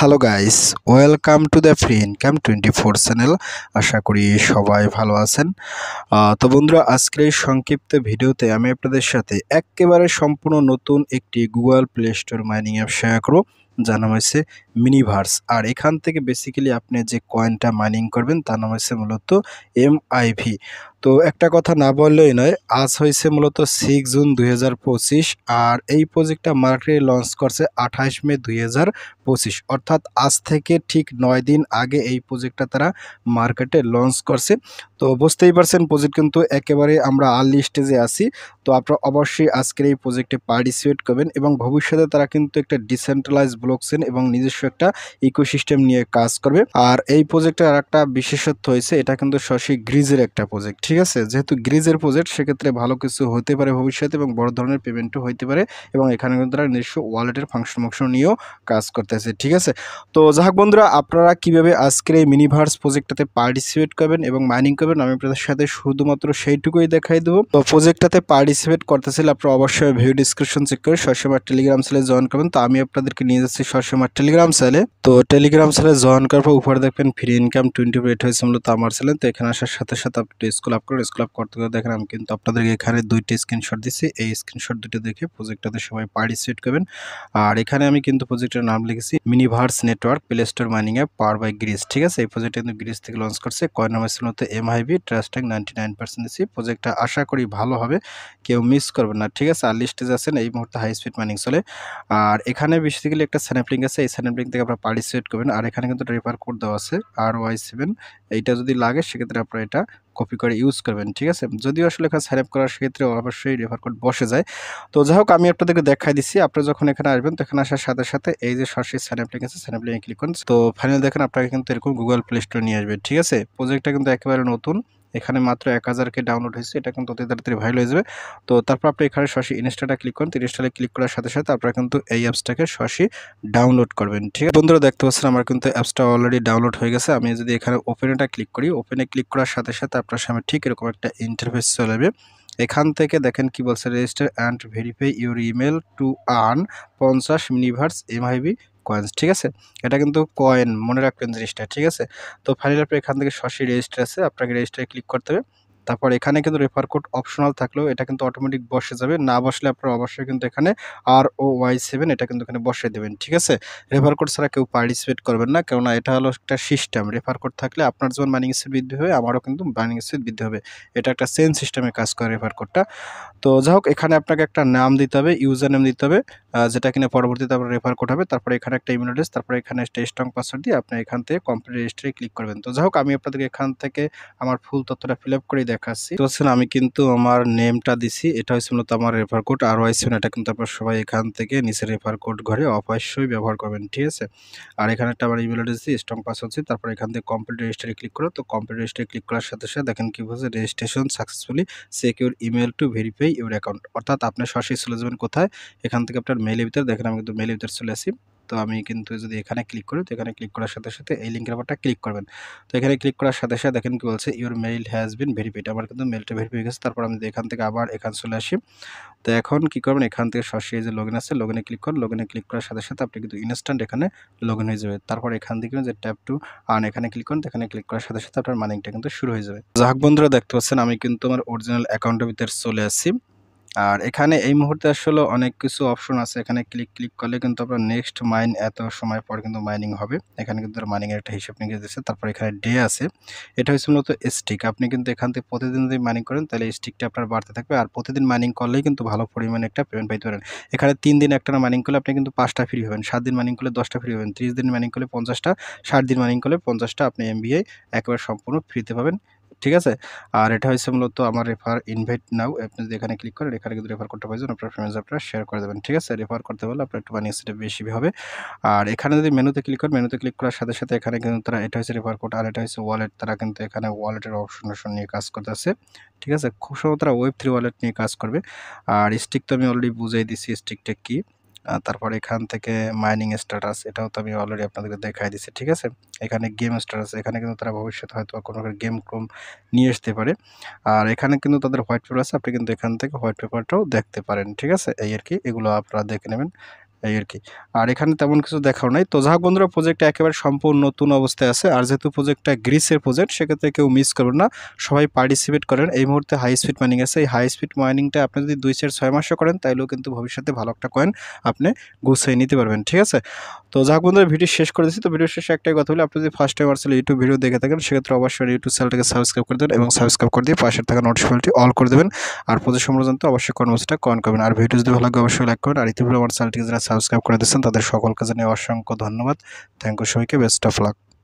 Hello guys, welcome to the free income 24 channel. আশা করি সবাই ভালো আছেন। তো বন্ধুরা, আজকের এই সংক্ষিপ্ত ভিডিওতে আমি আপনাদের সাথে একেবারে সম্পূর্ণ নতুন একটি Google play store mining app share করব, যার নাম হচ্ছে মিনিভার্স। আর এখান থেকে বেসিক্যালি আপনি যে কয়েনটা মাইনিং করবেন তার নাম হচ্ছে মূলত MIV। তো একটা কথা না বললেই নয়, আজ হয়েছে মূলত 6 জুন 2025, আর এই প্রজেক্টটা মার্কেটে লঞ্চ করছে 28 মে 2025, অর্থাৎ আজ থেকে ঠিক 9 দিন আগে এই প্রজেক্টটা তারা মার্কেটে লঞ্চ করছে। তো বুঝতেই পারছেন, প্রজেক্ট কিন্তু একেবারে আমরা আর্লি স্টেজে আছি। তো আপনারা অবশ্যই আজকের এই প্রজেক্টে পার্টিসিপেট করবেন, এবং ভবিষ্যতে তারা কিন্তু একটা ডিসেন্ট্রালাইজ ব্লকচেন এবং নিজস্ব একটা ইকোসিস্টেম নিয়ে কাজ করবে। আর এই প্রজেক্টের আর একটা বিশেষত্ব হয়েছে, এটা কিন্তু সরাসরি গ্রিজের একটা প্রজেক্ট, ঠিক আছে। যেহেতু গ্রিজের প্রজেক্ট, সেক্ষেত্রে ভালো কিছু হতে পারে ভবিষ্যতে, এবং বড় ধরনের পেমেন্টও হতে পারে, এবং এখানে কিন্তু তারা নিজস্ব ওয়ালেটের ফাংশন নিয়েও কাজ করতেছে, ঠিক আছে। তো যাক বন্ধুরা, আপনারা কিভাবে আজকের এই মিনিভার্স প্রজেক্টটাতে পার্টিসিপেট করবেন এবং মাইনিং করবেন, আমি আপনাদের সাথে শুধুমাত্র সেইটুকুই দেখাই দেবো। তো প্রজেক্টটাতে পার্টিসিপেট করতে চাইলে আপনারা অবশ্যই ভিডিও ডিসক্রিপশন চেক করে সরাসরি আমার টেলিগ্রাম চ্যানেলে জয়েন করবেন। তো আমি আপনাদেরকে নিয়ে যাচ্ছি সরাসরি আমার টেলিগ্রাম চ্যানেলে। তো টেলিগ্রাম চ্যানেলে জয়েন করার পর উপরে দেখবেন ফ্রি ইনকাম 28 হয়েছে মূলত আমার চ্যানেল। তো এখানে আসার সাথে সাথে আপনি স্কুল আপ করেন। স্কুল আপ করতে করতে দেখেন আমি কিন্তু আপনাদেরকে এখানে দুইটা স্ক্রিনশট দিচ্ছি। এই স্ক্রিনশট দুটো দেখে প্রজেক্টটাতে সবাই পার্টিসিপেট করবেন। আর এখানে আমি কিন্তু প্রজেক্টের নাম লিখেছি Miniverse network play store mining app power by গ্রিজ, ঠিক আছে। এই প্রজেক্টটা কিন্তু গ্রিজ থেকে লঞ্চ করছে। কয়েন নাম হচ্ছে মূলত MIV, ট্রাস্ট ট্যাগ 99% দিচ্ছি। প্রজেক্টটা আশা করি ভালো হবে, কেউ মিস করবেন না, ঠিক আছে। আর্লি স্টেজ আছেন, এই মুহূর্তে হাই স্পিড মাইনিং চলে। আর এখানে বেসিক্যালি একটা স্ন্যাপ লিঙ্ক আছে, এই স্ন্যাপ লিঙ্ক থেকে আপনারা পার্টিসিপেট করবেন। আর এখানে কিন্তু রেফার কোড দেওয়া আছে RY7, এইটা যদি লাগে সেক্ষেত্রে আপনারা এটা কপি করে ইউজ করবেন, ঠিক আছে। যদিও আসলে এখানে সাইন আপ করার সেক্ষেত্রে অবশ্যই রেফার কোড বসে যায়। তো যাই হোক, আমি আপনাদেরকে দেখাই দিচ্ছি। আপনারা যখন এখানে আসবেন, তো এখানে আসার সাথে সাথে এই যে সরাসরি সাইন আপ লিঙ্ক আছে, সাইন আপ লিঙ্কে ক্লিক করুন। তো ফাইনাল দেখেন আপনাকে কিন্তু এরকম গুগল প্লে স্টোরে নিয়ে আসবে, ঠিক আছে। প্রজেক্টটা কিন্তু একেবারে নতুন, এখানে মাত্র 1000 ডাউনলোড হয়েছে, এটা কিন্তু অতি তাড়াতাড়ি ভাইরাল হয়ে যাবে। তো তারপর আপনি এখানে সরাসরি ইনস্টলটা ক্লিক করুন। ইনস্টলে ক্লিক করার সাথে সাথে আপনারা কিন্তু এই অ্যাপসটাকে সরাসরি ডাউনলোড করবেন, ঠিক আছে। বন্ধুরা দেখতে পাচ্ছেন আমার কিন্তু অ্যাপসটা অলরেডি ডাউনলোড হয়ে গেছে। আমি যদি এখানে ওপেনটা ক্লিক করি, ওপেনে ক্লিক করার সাথে সাথে আপনার সামনে ঠিক এরকম একটা ইন্টারফেস চলে যাবে। এখান থেকে দেখেন কি বলছে, register and verify your email to earn 50 মিনিভার্স MIV coins, ঠিক আছে। এটা কিন্তু কয়েন, মনে রাখবেন জিনিসটা, ঠিক আছে। তো ফাইনালি আপনি এখান থেকে সরাসরি রেজিস্টার আছে, আপনাকে রেজিস্টারে ক্লিক করতে হবে। তারপর এখানে কিন্তু রেফার কোড অপশনাল থাকলেও এটা কিন্তু অটোমেটিক বসে যাবে। না বসলে আপনারা অবশ্যই কিন্তু এখানে ROY7 এটা কিন্তু এখানে বসিয়ে দেবেন, ঠিক আছে। রেফার কোড ছাড়া কেউ পার্টিসিপেট করবেন না, কেননা এটা হলো একটা সিস্টেম। রেফার কোড থাকলে আপনার যেমন মাইনিং স্পিড বৃদ্ধি হবে, আমারও কিন্তু মাইনিং স্পিড বৃদ্ধি হবে। এটা একটা চেইন সিস্টেমে কাজ করে রেফার কোডটা। তো যাই হোক, এখানে আপনাকে একটা নাম দিতে হবে, ইউজার নেম দিতে হবে, যেটা কিনা পরবর্তীতে আপনার রেফার কোড হবে। তারপরে এখানে একটা ইমেল অ্যাড্রেস, তারপরে এখানে একটা স্ট্রং পাসওয়ার্ড দিয়ে আপনি এখান থেকে কমপ্লিট রেজিস্ট্রি ক্লিক করবেন। তো যাই হোক, আমি আপনাদেরকে এখান থেকে আমার ফুল তথ্যটা ফিল আপ করে দেখাচ্ছি। তো হচ্ছে আমি কিন্তু আমার নেমটা দিছি, এটা হচ্ছে মূলত আমার রেফার কোড RY7। এটা কিন্তু আপনারা সবাই এখান থেকে নিচে রেফার কোড ঘরে অবশ্যই ব্যবহার করবেন, ঠিক আছে। আর এখানে একটা আমার ইমেল অ্যাড্রেস দিয়ে স্ট্রং পাসওয়ার্ড দিই, তারপর এখান থেকে কমপ্লিট রেজিস্ট্রি ক্লিক করো। তো কমপ্লিট রেজিস্ট্রি ক্লিক করার সাথে সাথে দেখেন কি বলছে, registration successfully, secure email to verify your account. অর্থাৎ আপনি সরাসরি চলে যাবেন কোথায়, এখান থেকে আপনার মেইলের ভিতরে, দেখেন আমি কিন্তু মেইলের ভিতরে চলে আসি। তো আমি কিন্তু যদি এখানে ক্লিক করি, তো এখানে ক্লিক করার সাথে সাথে এই লিঙ্কের উপরটা ক্লিক করবেন। তো এখানে ক্লিক করার সাথে সাথে দেখেন কি বলছে, your mail has been verified. আমার কিন্তু মেইলটা ভেরিফাই হয়ে গেছে। তারপর আমি এখান থেকে আবার এখানে চলে আসি। তো এখন কি করবেন, এখান থেকে সরাসরি যে লগইন আছে, লগইনে ক্লিক করুন। লগইনে ক্লিক করার সাথে সাথে আপনি কিন্তু ইনস্ট্যান্ট এখানে লগইন হয়ে যাবে। তারপর এখান থেকে যে ট্যাপ টু আর্ন, এখানে ক্লিক করুন। এখানে ক্লিক করার সাথে সাথে আপনার মাইনিংটা কিন্তু শুরু হয়ে যাবে। যাক বন্ধুরা, দেখতে পাচ্ছেন আমি কিন্তু আমার অরিজিনাল অ্যাকাউন্টের ভিতরে চলে আসছি। আর এখানে এই মুহূর্তে আসলে অনেক কিছু অপশন আছে, এখানে ক্লিক করলে কিন্তু আপনার নেক্সট মাইন এত সময় পর কিন্তু মাইনিং হবে। এখানে কিন্তু মাইনিং এর একটা হিসাব নিকেশ দিচ্ছে। তারপর এখানে ডে আছে, এটা হচ্ছে মূলত স্টিক। আপনি কিন্তু এখান থেকে প্রতিদিন যদি মাইনিং করেন, তাহলে স্টিকটা আপনার বাড়তে থাকবে। আর প্রতিদিন মাইনিং করলেই কিন্তু ভালো পরিমাণে একটা পেমেন্ট পাইতে পারেন। এখানে 3 দিন একটানা মাইনিং করলে আপনি কিন্তু 5টা ফ্রি হবেন, 7 দিন মাইনিং করলে 10টা ফ্রি হবেন, 30 দিন মাইনিং করলে 50টা, 60 দিন মাইনিং করলে 50টা আপনি MBI একেবারে সম্পূর্ণ ফ্রিতে পাবেন, ঠিক আছে। আর এটা হচ্ছে মূলত আমার রেফার ইনভাইট নাও। আপনি যদি এখানে ক্লিক করেন, এখানে কিন্তু রেফার করতে পারবেন, আপনার ফ্রেন্ডস আপনারা শেয়ার করে দেবেন, ঠিক আছে। রেফার করতে পারলে আপনার একটু মাইনিং স্পিড বেশি হবে। আর এখানে যদি মেনুতে ক্লিক করেন, মেনুতে ক্লিক করার সাথে সাথে এখানে কিন্তু তারা, এটা হচ্ছে রেফার কোড আর এটা হচ্ছে ওয়ালেট। তারা কিন্তু এখানে ওয়ালেটের অপশন নিয়ে কাজ করতেছে, ঠিক আছে। খুব সম্ভবত তারা Web3 ওয়ালেট নিয়ে কাজ করবে। আর স্টিক তো আমি অলরেডি বুঝাই দিচ্ছি স্টিকটা কি। তারপর এখান থেকে মাইনিং স্ট্যাটাস, এটাও তো আমি অলরেডি আপনাদেরকে দেখাই দিচ্ছি, ঠিক আছে। এখানে গেম স্ট্যাটাস, এখানে কিন্তু তারা ভবিষ্যতে হয়তো কোনো গেম নিয়ে আসতে পারে। আর এখানে কিন্তু তাদের হোয়াইট পেপার আছে, আপনি কিন্তু এখান থেকে হোয়াইট পেপারটাও দেখতে পারেন, ঠিক আছে। এই আর কি, এগুলো আপনারা দেখে নেবেন। এই আর কি। আর এখানে তেমন কিছু দেখাও নাই। তো যাই হোক বন্ধুরা, প্রজেক্টটা একেবারে সম্পূর্ণ নতুন অবস্থায় আছে। আর যেহেতু প্রজেক্টটা গ্রিসের প্রজেক্ট, সেক্ষেত্রে কেউ মিস করবেন না, সবাই পার্টিসিপেট করেন। এই মুহূর্তে হাই স্পিড মাইনিং আছে। এই হাই স্পিড মাইনিংটা আপনি যদি 2-4-6 মাসও করেন, তাইলেও কিন্তু ভবিষ্যতে ভালো একটা কয়েন আপনি গুছিয়ে নিতে পারবেন, ঠিক আছে? তো যাই হোক বন্ধুরা, ভিডিও শেষ করে দিচ্ছি। তো ভিডিও শেষে একটাই কথা বলি, আপনি যদি ফার্স্ট টাইম আসলে ইউটিউব ভিডিও দেখে থাকেন, সেক্ষেত্রে অবশ্যই ইউটিউব চ্যানেলটাকে সাবস্ক্রাইব করে দেবেন এবং সাবস্ক্রাইব করে দিয়ে পাশের থাকা নোটিফিকেশনটি অল করে দেবেন। আর প্রতি সম্পর্কে জানতে অবশ্যই কর্মসূচিটা কমেন্ট করবেন। আর ভিডিও যদি ভালো লাগে অবশ্যই লাইক করবেন। আর ইতিপূর্বে আমার চ্যানেলটিকে যারা সাবস্ক্রাইব করে দিচ্ছেন তাদের সকলকে জানিয়ে অসংখ্য ধন্যবাদ। থ্যাংক ইউ সবাইকে, বেস্ট অফ লাক।